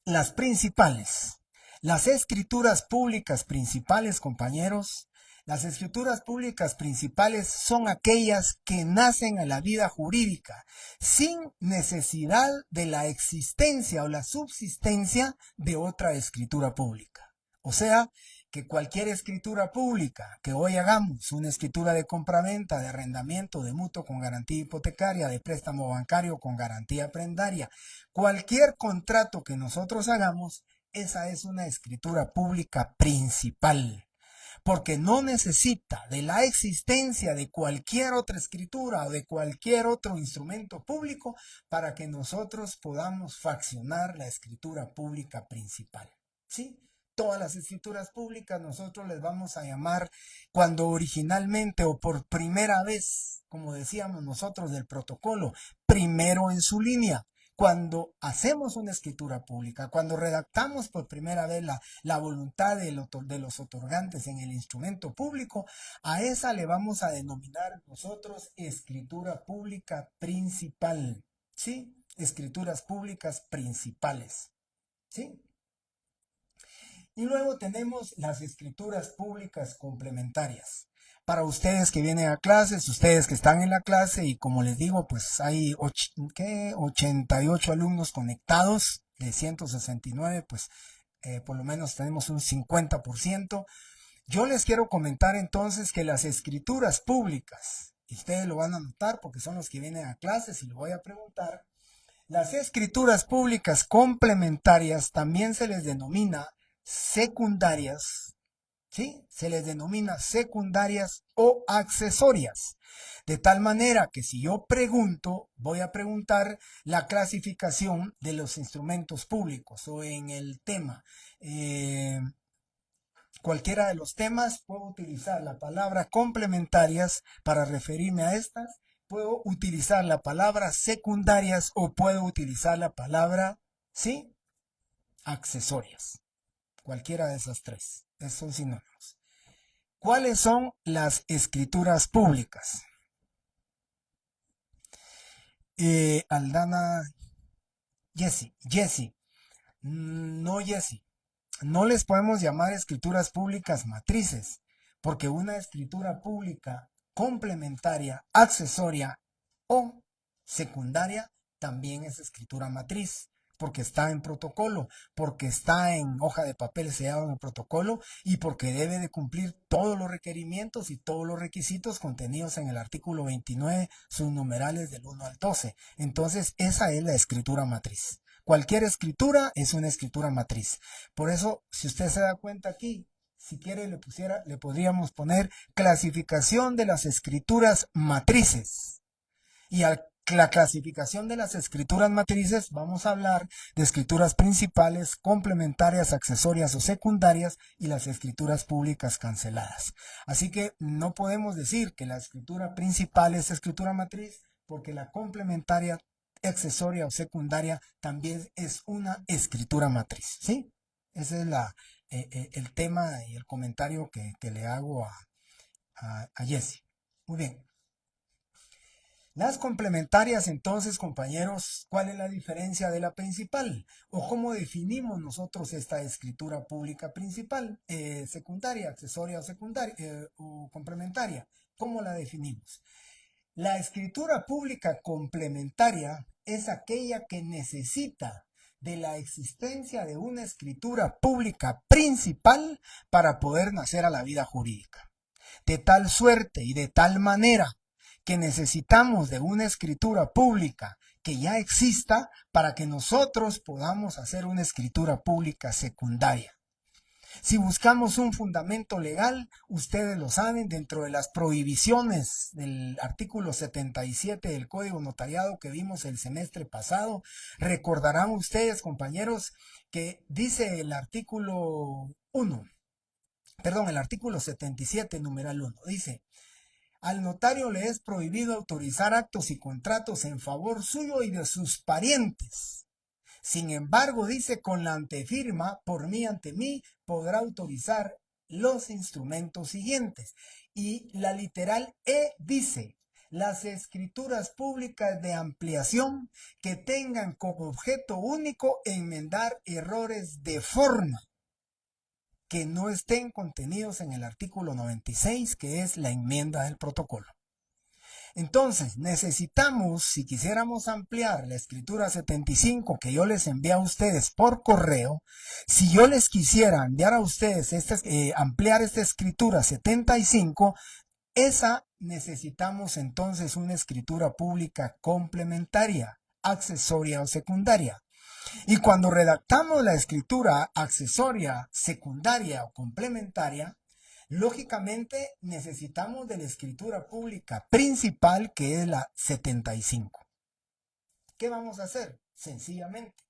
las principales. Las escrituras públicas principales, compañeros, las escrituras públicas principales son aquellas que nacen a la vida jurídica sin necesidad de la existencia o la subsistencia de otra escritura pública. O sea, que cualquier escritura pública que hoy hagamos, una escritura de compraventa, de arrendamiento, de mutuo con garantía hipotecaria, de préstamo bancario con garantía prendaria, cualquier contrato que nosotros hagamos, esa es una escritura pública principal, porque no necesita de la existencia de cualquier otra escritura o de cualquier otro instrumento público para que nosotros podamos fraccionar la escritura pública principal. ¿Sí? Todas las escrituras públicas nosotros les vamos a llamar cuando originalmente o por primera vez, como decíamos nosotros del protocolo, primero en su línea. Cuando hacemos una escritura pública, cuando redactamos por primera vez la voluntad de los otorgantes en el instrumento público, a esa le vamos a denominar nosotros escritura pública principal. ¿Sí? Escrituras públicas principales. ¿Sí? Y luego tenemos las escrituras públicas complementarias. Para ustedes que vienen a clases, ustedes que están en la clase y como les digo, pues hay 88 alumnos conectados de 169, pues por lo menos tenemos un 50%. Yo les quiero comentar entonces que las escrituras públicas, y ustedes lo van a notar porque son los que vienen a clases y lo voy a preguntar, las escrituras públicas complementarias también se les denomina secundarias ¿sí? Se les denomina secundarias o accesorias. De tal manera que si yo pregunto, voy a preguntar la clasificación de los instrumentos públicos o en el tema. Cualquiera de los temas, puedo utilizar la palabra complementarias para referirme a estas, puedo utilizar la palabra secundarias o puedo utilizar la palabra, ¿sí? Accesorias. Cualquiera de esas tres. Esos son sinónimos. ¿Cuáles son las escrituras públicas? Aldana, Jesse, no Jesse. No les podemos llamar escrituras públicas matrices, porque una escritura pública complementaria, accesoria o secundaria también es escritura matriz, porque está en protocolo, porque está en hoja de papel sellado en el protocolo y porque debe de cumplir todos los requerimientos y todos los requisitos contenidos en el artículo 29, sus numerales del 1 al 12. Entonces, esa es la escritura matriz. Cualquier escritura es una escritura matriz. Por eso, si usted se da cuenta aquí, si quiere le podríamos poner clasificación de las escrituras matrices. Y a la clasificación de las escrituras matrices vamos a hablar de escrituras principales, complementarias, accesorias o secundarias y las escrituras públicas canceladas. Así que no podemos decir que la escritura principal es escritura matriz porque la complementaria, accesoria o secundaria también es una escritura matriz, ¿sí? Ese es el tema y el comentario que le hago a Jesse. Muy bien. Las complementarias, entonces, compañeros, ¿cuál es la diferencia de la principal? ¿O cómo definimos nosotros esta escritura pública principal, secundaria, accesoria o secundaria o complementaria? ¿Cómo la definimos? La escritura pública complementaria es aquella que necesita de la existencia de una escritura pública principal para poder nacer a la vida jurídica. De tal suerte y de tal manera que necesitamos de una escritura pública que ya exista para que nosotros podamos hacer una escritura pública secundaria. Si buscamos un fundamento legal, ustedes lo saben, dentro de las prohibiciones del artículo 77 del Código Notariado que vimos el semestre pasado, recordarán ustedes, compañeros, que dice el artículo 1, perdón, el artículo 77, numeral 1, dice: al notario le es prohibido autorizar actos y contratos en favor suyo y de sus parientes. Sin embargo, dice, con la antefirma, por mí ante mí, podrá autorizar los instrumentos siguientes. Y la literal E dice: las escrituras públicas de ampliación que tengan como objeto único enmendar errores de forma que no estén contenidos en el artículo 96, que es la enmienda del protocolo. Entonces, necesitamos, si quisiéramos ampliar la escritura 75 que yo les envié a ustedes por correo, si yo les quisiera enviar a ustedes ampliar esta escritura 75, esa necesitamos entonces una escritura pública complementaria, accesoria o secundaria. Y cuando redactamos la escritura accesoria, secundaria o complementaria, lógicamente necesitamos de la escritura pública principal, que es la 75. ¿Qué vamos a hacer? Sencillamente,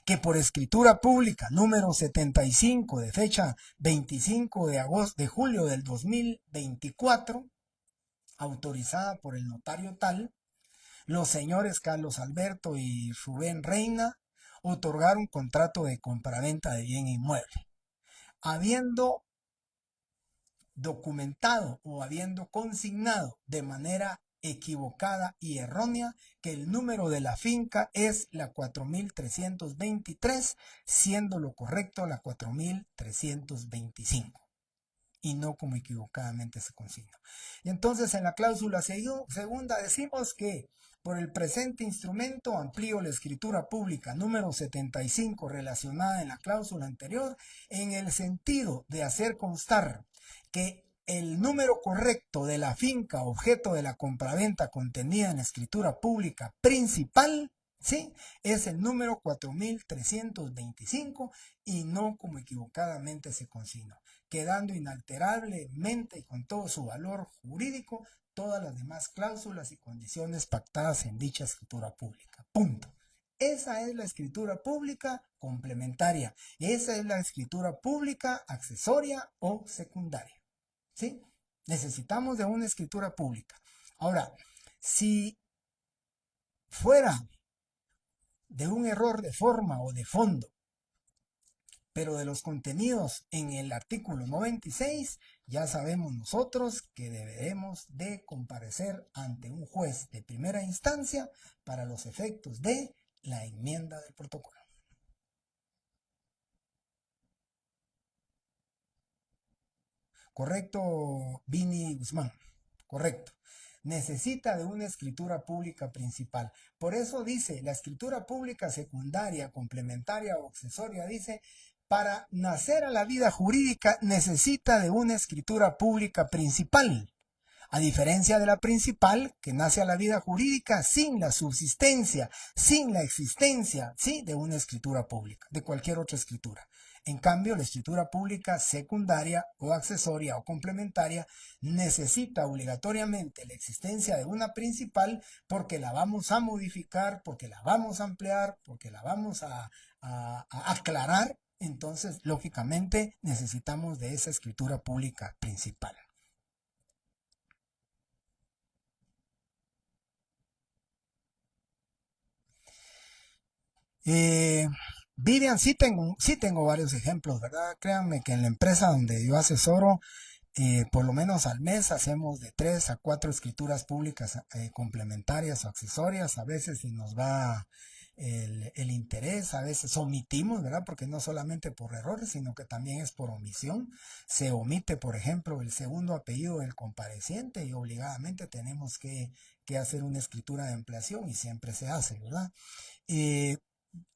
que por escritura pública número 75 de fecha 25 de julio del 2024, autorizada por el notario tal, los señores Carlos Alberto y Rubén Reina otorgaron contrato de compraventa de bien inmueble, habiendo documentado o habiendo consignado de manera equivocada y errónea que el número de la finca es la 4323, siendo lo correcto la 4325 y no como equivocadamente se consignó. Y entonces en la cláusula segunda decimos que por el presente instrumento amplío la escritura pública número 75 relacionada en la cláusula anterior en el sentido de hacer constar que el número correcto de la finca objeto de la compraventa contenida en la escritura pública principal Sí, es el número 4325 y no como equivocadamente se consignó, quedando inalterablemente y con todo su valor jurídico todas las demás cláusulas y condiciones pactadas en dicha escritura pública. Punto. Esa es la escritura pública complementaria. Esa es la escritura pública accesoria o secundaria. ¿Sí? Necesitamos de una escritura pública. Ahora, si fuera de un error de forma o de fondo, pero de los contenidos en el artículo 96, ya sabemos nosotros que deberemos de comparecer ante un juez de primera instancia para los efectos de la enmienda del protocolo. ¿Correcto, Vini Guzmán? Correcto. Necesita de una escritura pública principal. Por eso dice, la escritura pública secundaria, complementaria o accesoria, dice, para nacer a la vida jurídica necesita de una escritura pública principal. A diferencia de la principal, que nace a la vida jurídica sin la subsistencia, sin la existencia, ¿sí?, de una escritura pública, de cualquier otra escritura. En cambio, la escritura pública secundaria o accesoria o complementaria necesita obligatoriamente la existencia de una principal porque la vamos a modificar, porque la vamos a ampliar, porque la vamos a aclarar. Entonces, lógicamente, necesitamos de esa escritura pública principal. Eh, Vivian, sí tengo varios ejemplos, ¿verdad? Créanme que en la empresa donde yo asesoro, por lo menos al mes hacemos de 3 a 4 escrituras públicas complementarias o accesorias. A veces si nos va el interés, a veces omitimos, ¿verdad? Porque no solamente por errores, sino que también es por omisión. Se omite, por ejemplo, el segundo apellido del compareciente y obligadamente tenemos que hacer una escritura de ampliación y siempre se hace, ¿verdad? Eh,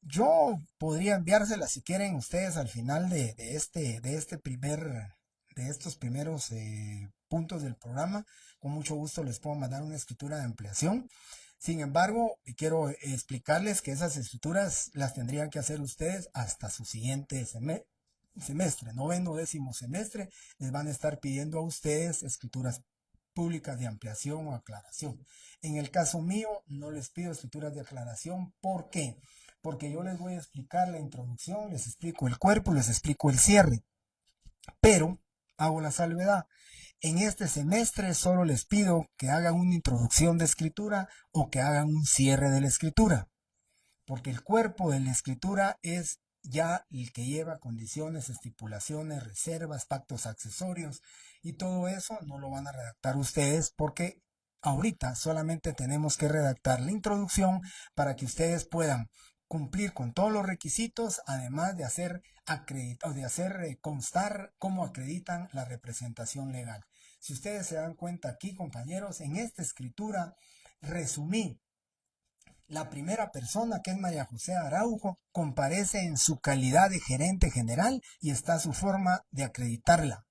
yo podría enviársela si quieren ustedes al final de estos primeros puntos del programa. Con mucho gusto les puedo mandar una escritura de ampliación. Sin embargo, quiero explicarles que esas escrituras las tendrían que hacer ustedes hasta su siguiente semestre, noveno, décimo semestre. Les van a estar pidiendo a ustedes escrituras públicas de ampliación o aclaración. En el caso mío, no les pido escrituras de aclaración. ¿Por qué? Porque yo les voy a explicar la introducción, les explico el cuerpo, les explico el cierre. Pero hago la salvedad. En este semestre solo les pido que hagan una introducción de escritura o que hagan un cierre de la escritura, porque el cuerpo de la escritura es ya el que lleva condiciones, estipulaciones, reservas, pactos accesorios y todo eso no lo van a redactar ustedes porque ahorita solamente tenemos que redactar la introducción para que ustedes puedan cumplir con todos los requisitos, además de hacer constar cómo acreditan la representación legal. Si ustedes se dan cuenta aquí, compañeros, en esta escritura resumí la primera persona, que es María José Araujo, comparece en su calidad de gerente general y está su forma de acreditarla,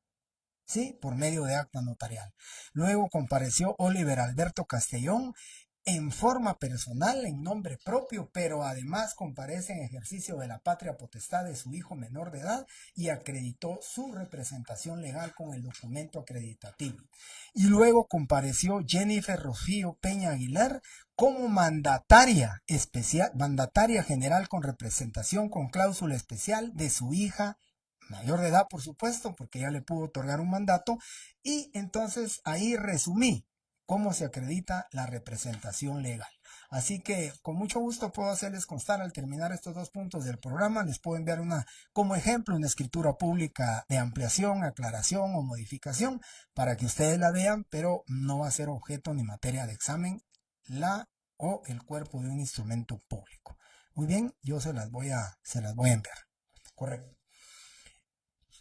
¿sí? Por medio de acta notarial. Luego compareció Oliver Alberto Castellón en forma personal, en nombre propio, pero además comparece en ejercicio de la patria potestad de su hijo menor de edad y acreditó su representación legal con el documento acreditativo. Y luego compareció Jennifer Rocío Peña Aguilar como mandataria especial, mandataria general con representación con cláusula especial de su hija mayor de edad, por supuesto, porque ya le pudo otorgar un mandato, y entonces ahí resumí cómo se acredita la representación legal. Así que con mucho gusto puedo hacerles constar al terminar estos 2 puntos del programa, les puedo enviar como ejemplo, una escritura pública de ampliación, aclaración o modificación para que ustedes la vean, pero no va a ser objeto ni materia de examen la o el cuerpo de un instrumento público. Muy bien, yo se las voy a enviar. Correcto.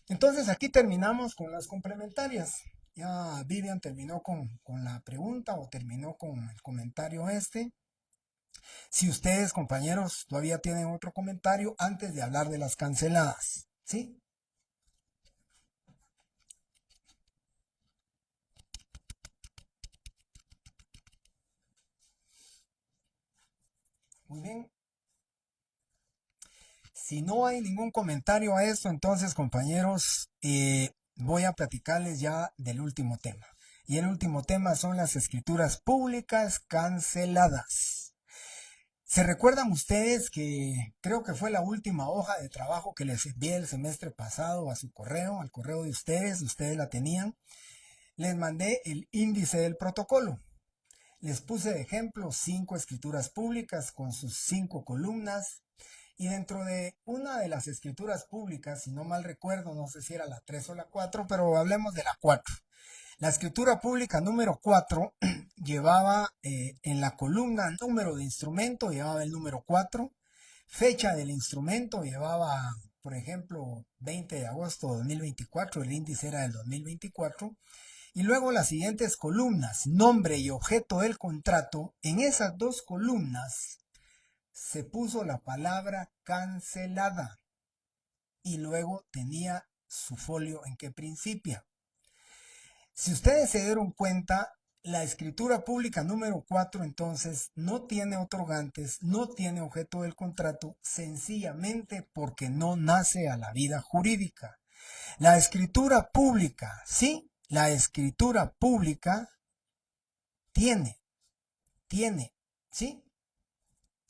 Entonces aquí terminamos con las complementarias. Ya Vivian terminó con la pregunta o terminó con el comentario este. Si ustedes, compañeros, todavía tienen otro comentario antes de hablar de las canceladas, ¿sí? Muy bien. Si no hay ningún comentario a esto, entonces, compañeros, voy a platicarles ya del último tema. Y el último tema son las escrituras públicas canceladas. ¿Se recuerdan ustedes que creo que fue la última hoja de trabajo que les envié el semestre pasado a su correo, al correo de ustedes la tenían? Les mandé el índice del protocolo. Les puse de ejemplo 5 escrituras públicas con sus 5 columnas. Y dentro de una de las escrituras públicas, si no mal recuerdo, no sé si era la 3 o la 4, pero hablemos de la 4. La escritura pública número 4 llevaba en la columna número de instrumento, llevaba el número 4, fecha del instrumento, llevaba, por ejemplo, 20 de agosto de 2024, el índice era del 2024, y luego las siguientes columnas, nombre y objeto del contrato, en esas dos columnas se puso la palabra cancelada y luego tenía su folio en que principia. Si ustedes se dieron cuenta, la escritura pública número 4 entonces no tiene otorgantes, no tiene objeto del contrato, sencillamente porque no nace a la vida jurídica. La escritura pública, sí, la escritura pública tiene, ¿sí?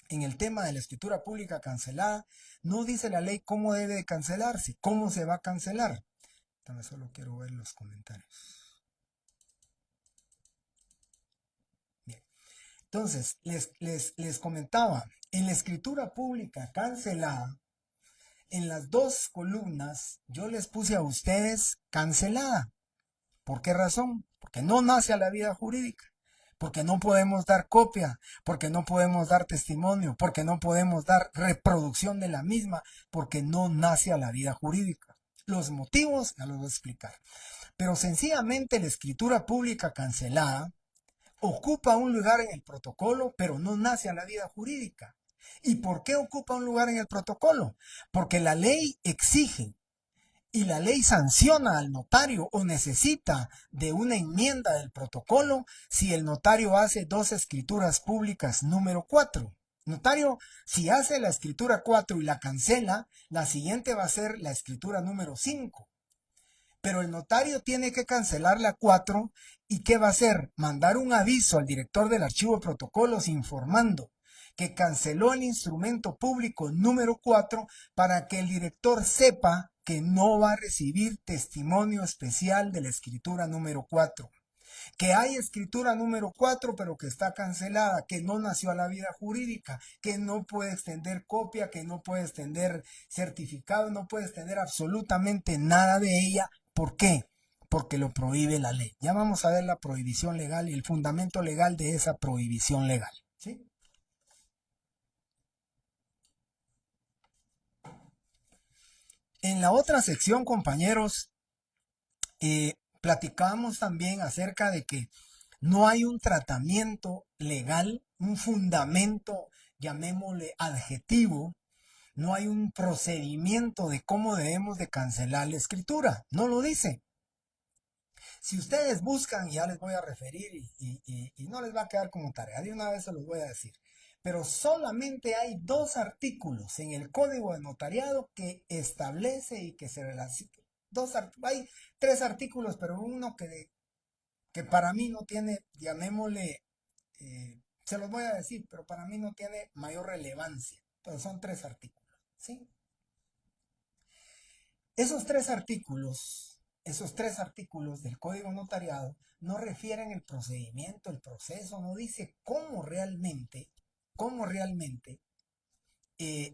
En el tema de la escritura pública cancelada, no dice la ley cómo debe de cancelarse, cómo se va a cancelar. También solo quiero ver los comentarios. Bien. Entonces, les comentaba, en la escritura pública cancelada, en las dos columnas, yo les puse a ustedes cancelada. ¿Por qué razón? Porque no nace a la vida jurídica. Porque no podemos dar copia, porque no podemos dar testimonio, porque no podemos dar reproducción de la misma, porque no nace a la vida jurídica. Los motivos ya los voy a explicar. Pero sencillamente la escritura pública cancelada ocupa un lugar en el protocolo, pero no nace a la vida jurídica. ¿Y por qué ocupa un lugar en el protocolo? Porque la ley exige y la ley sanciona al notario o necesita de una enmienda del protocolo si el notario hace dos escrituras públicas número 4. Notario, si hace la escritura 4 y la cancela, la siguiente va a ser la escritura número 5. Pero el notario tiene que cancelar la 4 y ¿qué va a hacer? Mandar un aviso al director del archivo de protocolos informando que canceló el instrumento público número 4 para que el director sepa que no va a recibir testimonio especial de la escritura número 4. Que hay escritura número 4 pero que está cancelada, que no nació a la vida jurídica, que no puede extender copia, que no puede extender certificado, no puede extender absolutamente nada de ella. ¿Por qué? Porque lo prohíbe la ley. Ya vamos a ver la prohibición legal y el fundamento legal de esa prohibición legal. ¿Sí? En la otra sección, compañeros, platicamos también acerca de que no hay un tratamiento legal, un fundamento, llamémosle adjetivo, no hay un procedimiento de cómo debemos de cancelar la escritura, no lo dice. Si ustedes buscan, ya les voy a referir y no les va a quedar como tarea, de una vez se los voy a decir. Pero solamente hay 2 artículos en el Código de Notariado que establece y que se relaciona. Hay 3 artículos, pero uno que para mí no tiene, llamémosle, se los voy a decir, pero para mí no tiene mayor relevancia. Pero son 3 artículos, ¿sí? Esos tres artículos del Código Notariado no refieren el procedimiento, el proceso, no dice cómo realmente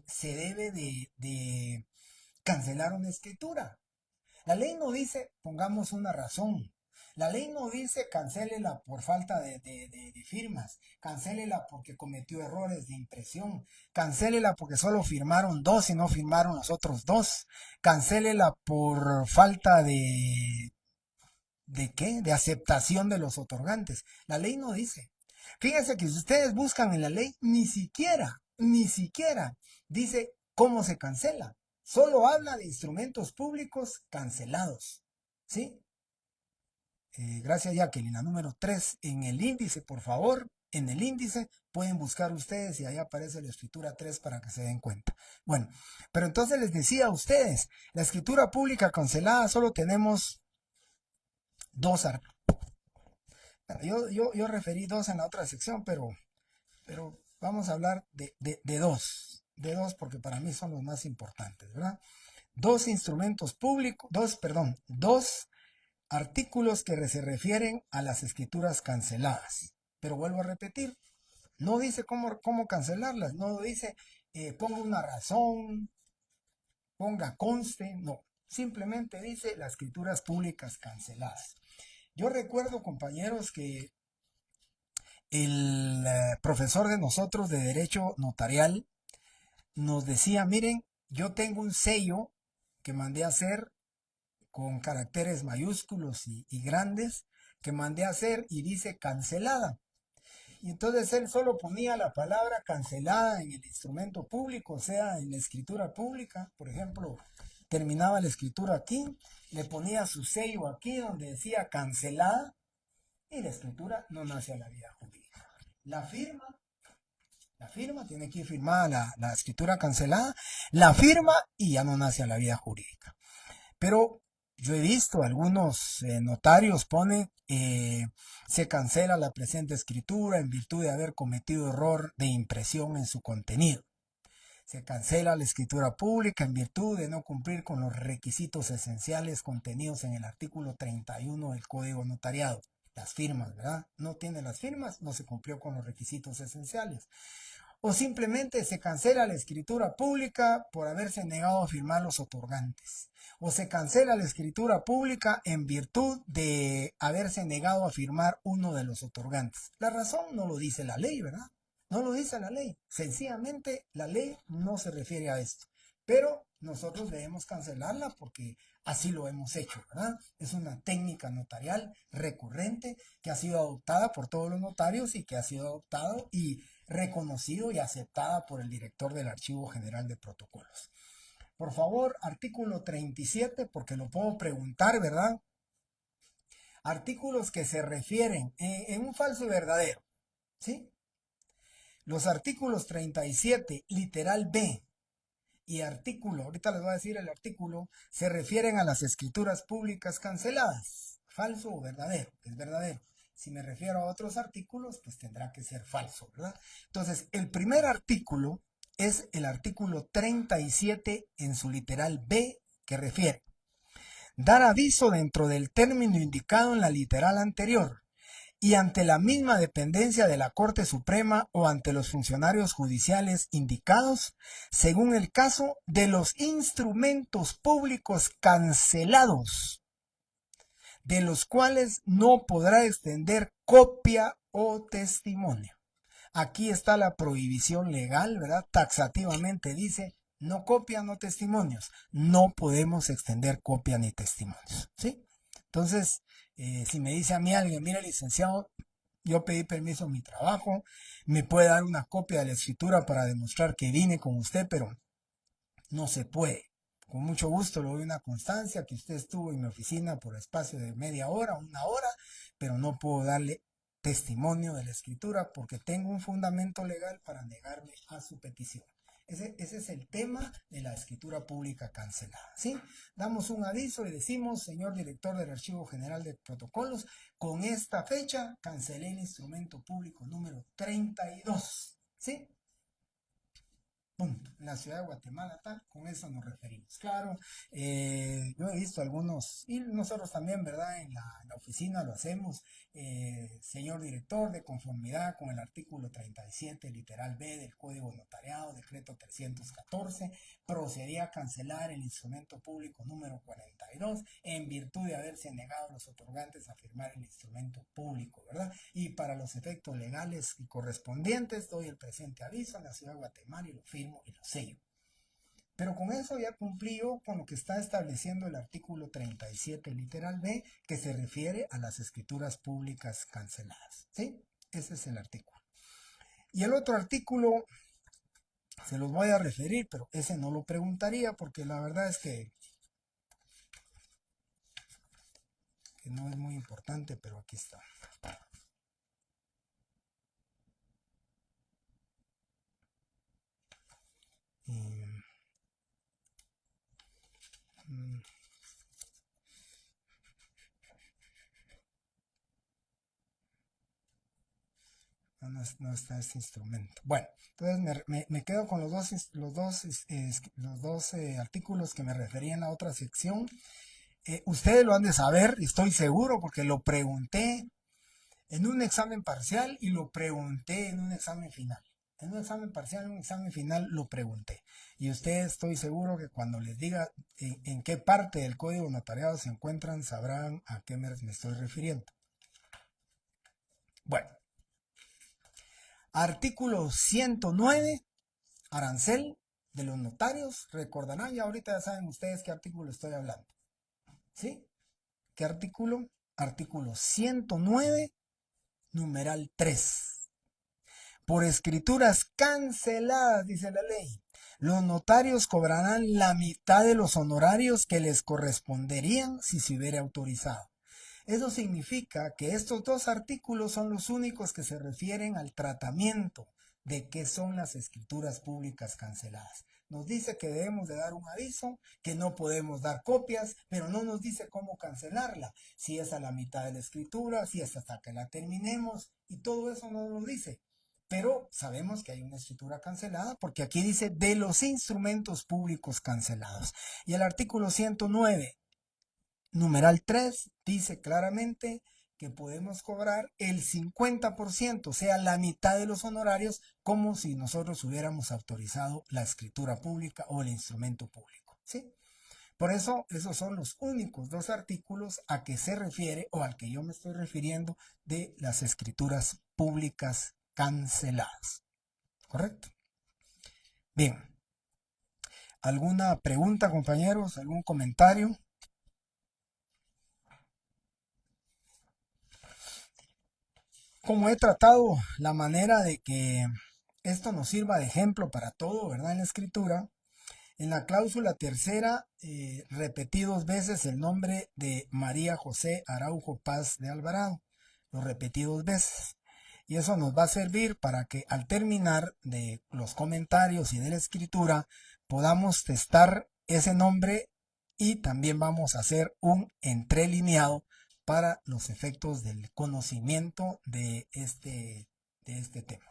se debe de cancelar una escritura. La ley no dice, pongamos una razón. La ley no dice cancélela por falta de firmas, cancélela porque cometió errores de impresión, cancélela porque solo firmaron 2 y no firmaron los otros 2, cancélela por falta ¿de qué? De aceptación de los otorgantes. La ley no dice. Fíjense que si ustedes buscan en la ley, ni siquiera dice cómo se cancela. Solo habla de instrumentos públicos cancelados. ¿Sí? Gracias, Jacqueline. La número 3 en el índice, por favor. en el índice, pueden buscar ustedes y ahí aparece la escritura 3 para que se den cuenta. Bueno, pero entonces les decía a ustedes, la escritura pública cancelada solo tenemos dos artículos. Yo referí dos en la otra sección, pero vamos a hablar de dos porque para mí son los más importantes, ¿verdad? Dos instrumentos públicos, dos artículos que se refieren a las escrituras canceladas. Pero vuelvo a repetir, no dice cómo cancelarlas, no dice ponga una razón, ponga conste, no. Simplemente dice las escrituras públicas canceladas. Yo recuerdo, compañeros, que el profesor de nosotros de Derecho Notarial nos decía, miren, yo tengo un sello que mandé a hacer con caracteres mayúsculos y grandes, que mandé a hacer y dice cancelada. Y entonces él solo ponía la palabra cancelada en el instrumento público, o sea, en la escritura pública. Por ejemplo, terminaba la escritura aquí, le ponía su sello aquí donde decía cancelada y la escritura no nace a la vida jurídica. La firma tiene que ir firmada la escritura cancelada, la firma y ya no nace a la vida jurídica. Pero yo he visto algunos notarios ponen se cancela la presente escritura en virtud de haber cometido error de impresión en su contenido. Se cancela la escritura pública en virtud de no cumplir con los requisitos esenciales contenidos en el artículo 31 del Código Notariado. Las firmas, ¿verdad? No tiene las firmas, no se cumplió con los requisitos esenciales. O simplemente se cancela la escritura pública por haberse negado a firmar los otorgantes. O se cancela la escritura pública en virtud de haberse negado a firmar uno de los otorgantes. La razón no lo dice la ley, ¿verdad? No lo dice la ley. Sencillamente la ley no se refiere a esto. Pero nosotros debemos cancelarla porque así lo hemos hecho, ¿verdad? Es una técnica notarial recurrente que ha sido adoptada por todos los notarios y que ha sido adoptado y reconocido y aceptada por el director del Archivo General de Protocolos. Por favor, artículo 37, porque lo puedo preguntar, ¿verdad? Artículos que se refieren en un falso y verdadero, ¿sí? Los artículos 37, literal B, y artículo, ahorita les voy a decir el artículo, se refieren a las escrituras públicas canceladas. Falso o verdadero, es verdadero. Si me refiero a otros artículos, pues tendrá que ser falso, ¿verdad? Entonces, el primer artículo es el artículo 37 en su literal B, que refiere dar aviso dentro del término indicado en la literal anterior y ante la misma dependencia de la Corte Suprema o ante los funcionarios judiciales indicados, según el caso, de los instrumentos públicos cancelados, de los cuales no podrá extender copia o testimonio. Aquí está la prohibición legal, ¿verdad? Taxativamente dice, no copia, no testimonios. No podemos extender copia ni testimonios, ¿sí? Entonces, si me dice a mí alguien, mira, licenciado, yo pedí permiso en mi trabajo, me puede dar una copia de la escritura para demostrar que vine con usted, pero no se puede. Con mucho gusto le doy una constancia que usted estuvo en mi oficina por espacio de media hora, una hora, pero no puedo darle testimonio de la escritura porque tengo un fundamento legal para negarme a su petición. Ese es el tema de la escritura pública cancelada, ¿sí? Damos un aviso y decimos, señor director del Archivo General de Protocolos, con esta fecha cancelé el instrumento público número 32, ¿sí? Punto. En la ciudad de Guatemala, tal, con eso nos referimos. Claro, yo he visto algunos, y nosotros también, ¿verdad? En la oficina lo hacemos. Señor director, de conformidad con el artículo 37, literal B del Código Notariado, decreto 314, procedí a cancelar el instrumento público número 42 en virtud de haberse negado a los otorgantes a firmar el instrumento público, ¿verdad? Y para los efectos legales y correspondientes, doy el presente aviso en la ciudad de Guatemala y lo firmo y lo sello. Pero con eso ya cumplí yo con lo que está estableciendo el artículo 37, literal B, que se refiere a las escrituras públicas canceladas, ¿sí? Ese es el artículo. Y el otro artículo, se los voy a referir, pero ese no lo preguntaría porque la verdad es que no es muy importante, pero aquí está. no está este instrumento. Bueno, entonces me quedo con los dos artículos que me refería en la otra sección. Ustedes lo han de saber, estoy seguro, porque lo pregunté en un examen parcial y lo pregunté en un examen final. En un examen parcial, en un examen final lo pregunté. Y ustedes estoy seguro que cuando les diga en qué parte del código notariado se encuentran, sabrán a qué me estoy refiriendo. Bueno, artículo 109, arancel de los notarios. Recordarán, ya ahorita ya saben ustedes qué artículo estoy hablando. ¿Sí? ¿Qué artículo? Artículo 109, numeral 3. Por escrituras canceladas, dice la ley, los notarios cobrarán la mitad de los honorarios que les corresponderían si se hubiera autorizado. Eso significa que estos dos artículos son los únicos que se refieren al tratamiento de qué son las escrituras públicas canceladas. Nos dice que debemos de dar un aviso, que no podemos dar copias, pero no nos dice cómo cancelarla, si es a la mitad de la escritura, si es hasta que la terminemos, y todo eso no nos lo dice. Pero sabemos que hay una escritura cancelada porque aquí dice de los instrumentos públicos cancelados. Y el artículo 109, numeral 3, dice claramente que podemos cobrar el 50%, o sea, la mitad de los honorarios, como si nosotros hubiéramos autorizado la escritura pública o el instrumento público, ¿sí? Por eso, esos son los únicos dos artículos a que se refiere o al que yo me estoy refiriendo de las escrituras públicas canceladas. ¿Correcto? Bien. ¿Alguna pregunta, compañeros? ¿Algún comentario? Como he tratado la manera de que esto nos sirva de ejemplo para todo, ¿verdad? En la escritura, en la cláusula tercera repetí 2 veces el nombre de María José Araujo Paz de Alvarado. Lo repetí 2 veces. Y eso nos va a servir para que al terminar de los comentarios y de la escritura podamos testar ese nombre y también vamos a hacer un entrelineado para los efectos del conocimiento de este tema.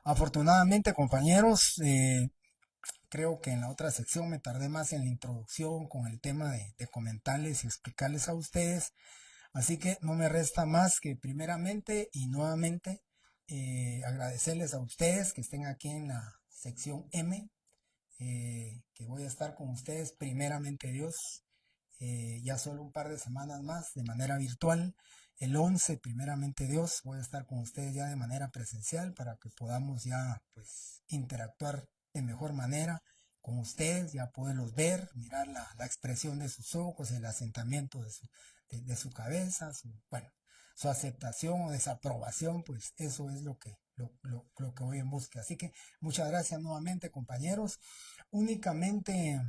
Afortunadamente, compañeros, creo que en la otra sección me tardé más en la introducción con el tema de comentarles y explicarles a ustedes. Así que no me resta más que primeramente y nuevamente agradecerles a ustedes que estén aquí en la sección M, que voy a estar con ustedes primeramente Dios, ya solo un par de semanas más de manera virtual. El 11, primeramente Dios, voy a estar con ustedes ya de manera presencial para que podamos ya pues interactuar de mejor manera con ustedes, ya poderlos ver, mirar la expresión de sus ojos, el asentamiento de su cabeza, su aceptación o desaprobación, pues eso es lo que voy en busca. Así que muchas gracias nuevamente, compañeros. Únicamente,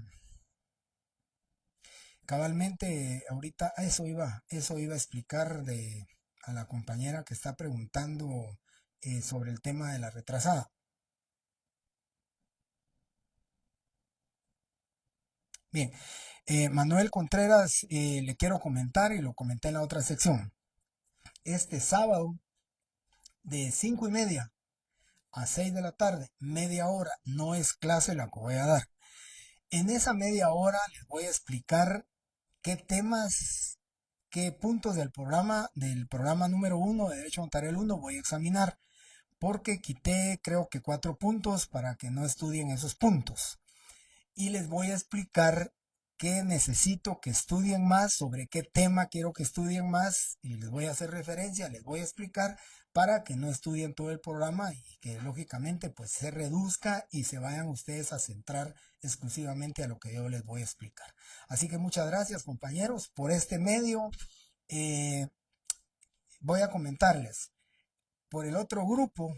cabalmente, ahorita eso iba a explicar a la compañera que está preguntando sobre el tema de la retrasada. Bien, Manuel Contreras, le quiero comentar y lo comenté en la otra sección. Este sábado de 5:30 a 6 de la tarde, media hora, no es clase la que voy a dar. En esa media hora les voy a explicar qué temas, qué puntos del programa número 1 de Derecho Notarial 1 voy a examinar, porque quité creo que 4 puntos para que no estudien esos puntos. Y les voy a explicar qué necesito que estudien más, sobre qué tema quiero que estudien más, y les voy a hacer referencia, les voy a explicar para que no estudien todo el programa y que lógicamente pues se reduzca y se vayan ustedes a centrar exclusivamente a lo que yo les voy a explicar. Así que muchas gracias, compañeros, por este medio. Voy a comentarles por el otro grupo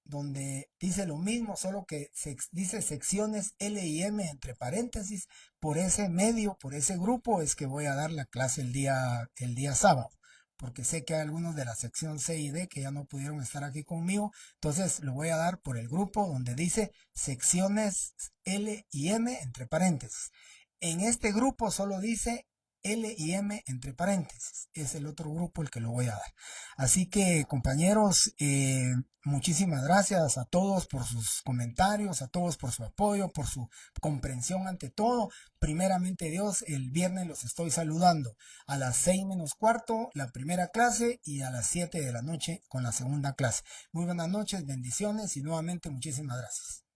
donde dice lo mismo, solo que dice secciones L y M entre paréntesis. Por ese medio, por ese grupo es que voy a dar la clase el día sábado, porque sé que hay algunos de la sección C y D que ya no pudieron estar aquí conmigo, entonces lo voy a dar por el grupo donde dice secciones L y M entre paréntesis. En este grupo solo dice L y M entre paréntesis. Es el otro grupo el que lo voy a dar. Así que, compañeros, muchísimas gracias a todos por sus comentarios, a todos por su apoyo, por su comprensión ante todo. Primeramente Dios, el viernes los estoy saludando a las 6:15 la primera clase y a las 7 de la noche con la segunda clase. Muy buenas noches, bendiciones y nuevamente muchísimas gracias.